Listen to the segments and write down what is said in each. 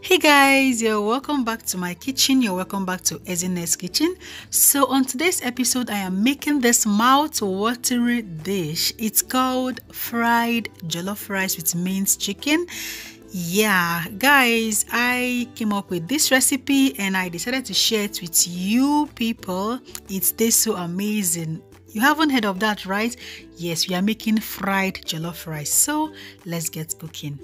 Hey guys, you're welcome back to my kitchen. You're welcome back to Ezin's kitchen. So on today's episode, I am making this mouth-watering dish. It's called fried jollof rice with minced chicken. Yeah, guys, I came up with this recipe and I decided to share it with you people. It tastes so amazing. You haven't heard of that, right? Yes, we are making fried jollof rice. So let's get cooking.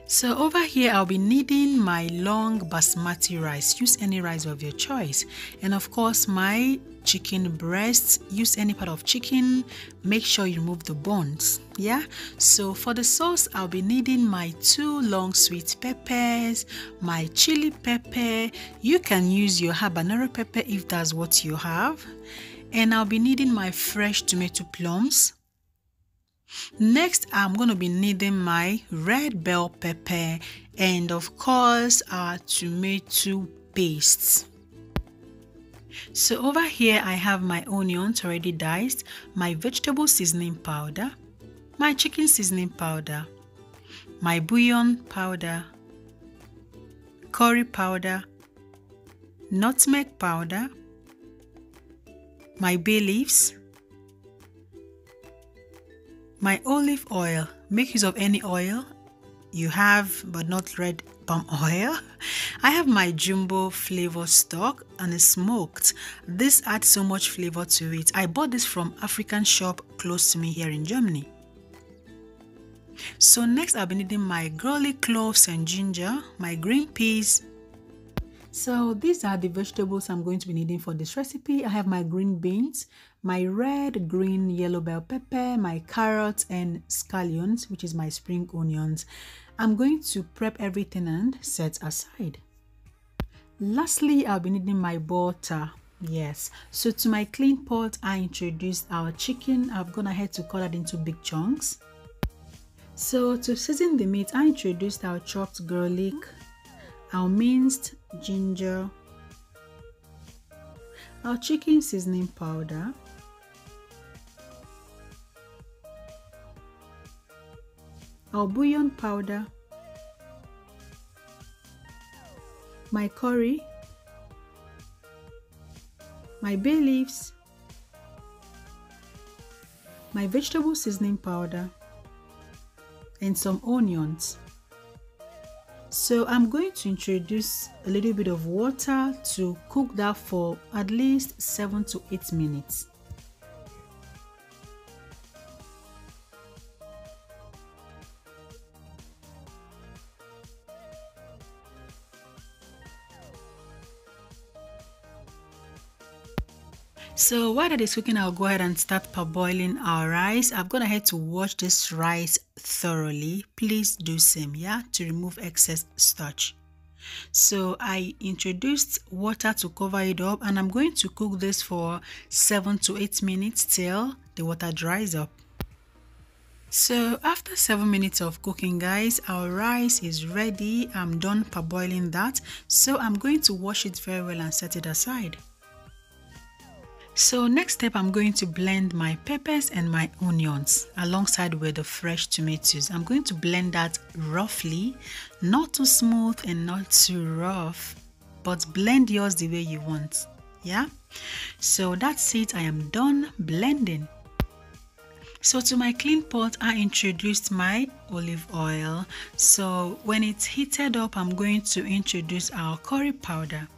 So over here, I'll be needing my long Basmati rice. Use any rice of your choice. And of course, my chicken breasts. Use any part of chicken. Make sure you remove the bones. Yeah. So for the sauce, I'll be needing my 2 long sweet peppers, my chili pepper. You can use your habanero pepper if that's what you have. And I'll be needing my fresh tomato plums. Next, I'm going to be needing my red bell pepper and of course our tomato pastes. So over here I have my onions already diced, my vegetable seasoning powder, my chicken seasoning powder, my bouillon powder, curry powder, nutmeg powder, my bay leaves, my olive oil. Make use of any oil you have, but not red palm oil. I have my jumbo flavor stock and it's smoked. This adds so much flavor to it. I bought this from African shop close to me here in Germany. So next I'll be needing my garlic cloves and ginger, my green peas. So these are the vegetables I'm going to be needing for this recipe. I have my green beans, my red, green, yellow bell pepper, my carrots and scallions, which is my spring onions. I'm going to prep everything and set aside. Lastly, I'll be needing my butter. Yes, so to my clean pot, I introduced our chicken. I've gone ahead to cut it into big chunks. So to season the meat, I introduced our chopped garlic, our minced ginger, our chicken seasoning powder, our bouillon powder, my curry, my bay leaves, my vegetable seasoning powder, and some onions. So I'm going to introduce a little bit of water to cook that for at least 7 to 8 minutes. So while that is cooking, I'll go ahead and start parboiling our rice. I've gone ahead to wash this rice thoroughly. Please do same, yeah, to remove excess starch. So I introduced water to cover it up and I'm going to cook this for 7 to 8 minutes till the water dries up. So after 7 minutes of cooking, guys, our rice is ready. I'm done parboiling that. So I'm going to wash it very well and set it aside. So next step, I'm going to blend my peppers and my onions alongside with the fresh tomatoes. I'm going to blend that roughly, not too smooth and not too rough, but blend yours the way you want. Yeah, so that's it. I am done blending. So to my clean pot, I introduced my olive oil. So when it's heated up, I'm going to introduce our curry powder.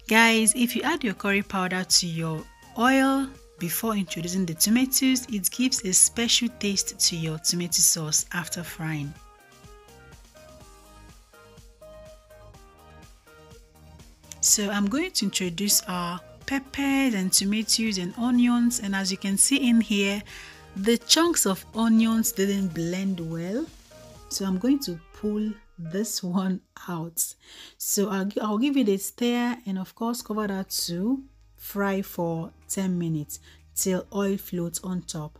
Guys, if you add your curry powder to your oil before introducing the tomatoes, it gives a special taste to your tomato sauce after frying. So I'm going to introduce our peppers and tomatoes and onions, and as you can see in here, the chunks of onions didn't blend well. So I'm going to pull this one out. So I'll give it a stir and of course cover that to fry for 10 minutes till oil floats on top.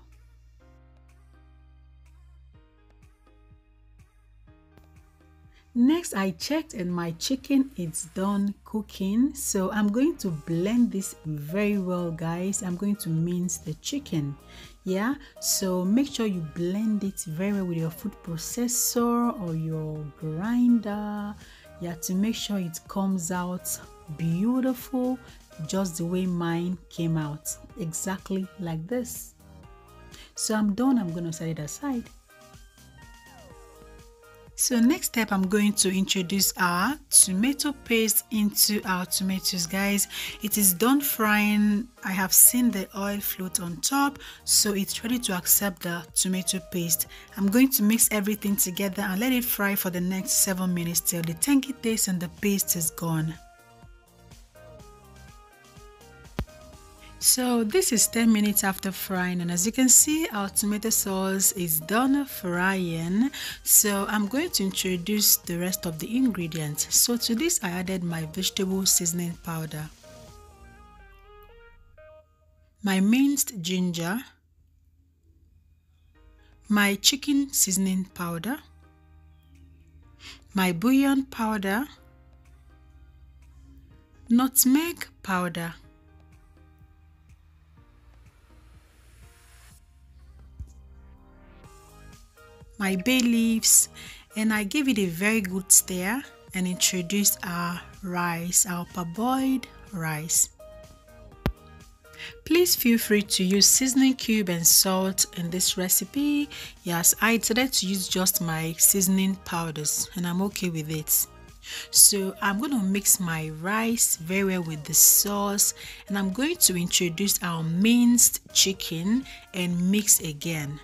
Next, I checked and my chicken is done cooking. So I'm going to blend this very well, guys. I'm going to mince the chicken. Yeah, so make sure you blend it very well with your food processor or your grinder. Yeah, to make sure it comes out beautiful, just the way mine came out, exactly like this. So I'm done. I'm going to set it aside. So next step, I'm going to introduce our tomato paste into our tomatoes, guys. It is done frying. I have seen the oil float on top, so it's ready to accept the tomato paste. I'm going to mix everything together and let it fry for the next 7 minutes till the tangy taste and the paste is gone. So this is 10 minutes after frying, and as you can see, our tomato sauce is done frying. So I'm going to introduce the rest of the ingredients. So to this I added my vegetable seasoning powder, my minced ginger, my chicken seasoning powder, my bouillon powder, nutmeg powder, my bay leaves, and I gave it a very good stir and introduced our rice, our parboiled rice. Please feel free to use seasoning cube and salt in this recipe. Yes, I decided to use just my seasoning powders and I'm okay with it. So I'm going to mix my rice very well with the sauce, and I'm going to introduce our minced chicken and mix again.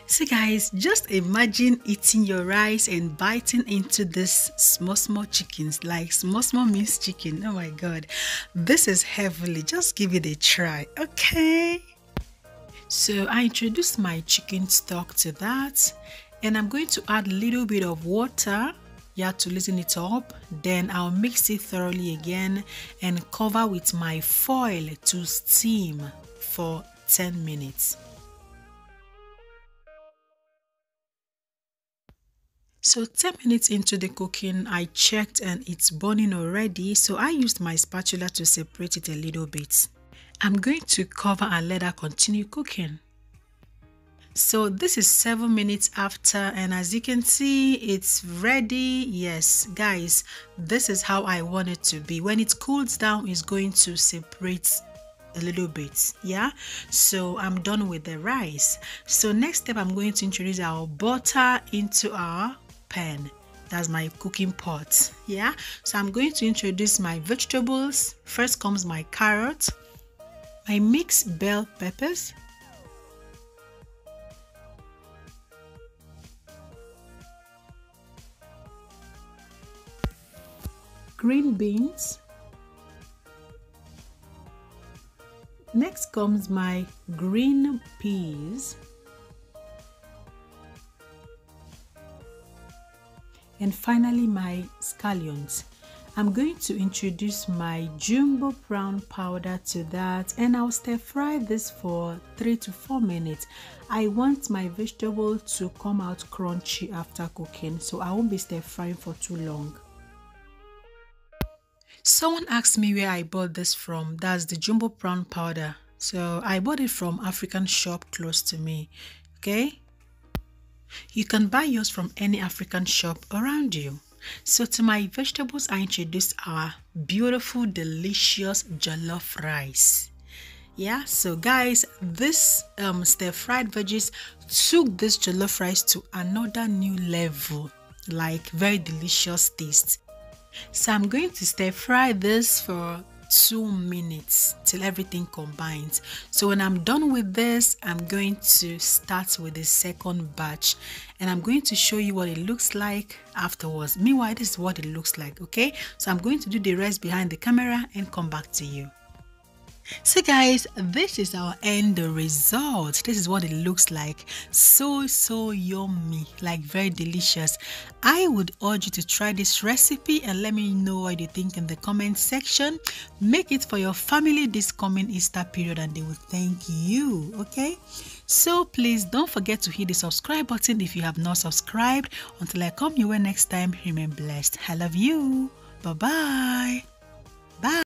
So guys, just imagine eating your rice and biting into this small chickens, like small minced chicken. Oh my god, this is heavenly. Just give it a try, okay? So I introduced my chicken stock to that, and I'm going to add a little bit of water, yeah, to loosen it up. Then I'll mix it thoroughly again and cover with my foil to steam for 10 minutes. So 10 minutes into the cooking, I checked and it's burning already, so I used my spatula to separate it a little bit. I'm going to cover and let her continue cooking. So this is 7 minutes after, and as you can see, it's ready. Yes guys, this is how I want it to be. When it cools down, it's going to separate a little bit. Yeah, so I'm done with the rice. So next step, I'm going to introduce our butter into our pan. That's my cooking pot. Yeah, so I'm going to introduce my vegetables. First comes my carrot, my mixed bell peppers, green beans. Next comes my green peas, and finally my scallions. I'm going to introduce my jumbo prawn powder to that, and I'll stir fry this for 3 to 4 minutes. I want my vegetable to come out crunchy after cooking, so I won't be stir frying for too long. Someone asked me where I bought this from. That's the jumbo prawn powder. So I bought it from African shop close to me. Okay, you can buy yours from any African shop around you. So to my vegetables, I introduced our beautiful, delicious jollof rice. Yeah, so guys, this stir-fried veggies took this jollof rice to another new level, like very delicious taste. So I'm going to stir fry this for 2 minutes till everything combines. So when I'm done with this, I'm going to start with the second batch, and I'm going to show you what it looks like afterwards. Meanwhile, this is what it looks like. Okay, so I'm going to do the rest behind the camera and come back to you. So guys, this is our end result. This is what it looks like. So yummy, like very delicious. I would urge you to try this recipe and let me know what you think in the comment section. Make it for your family this coming Easter period and they will thank you. Okay, so please don't forget to hit the subscribe button if you have not subscribed. Until I come your way next time, remain blessed. I love you. Bye bye.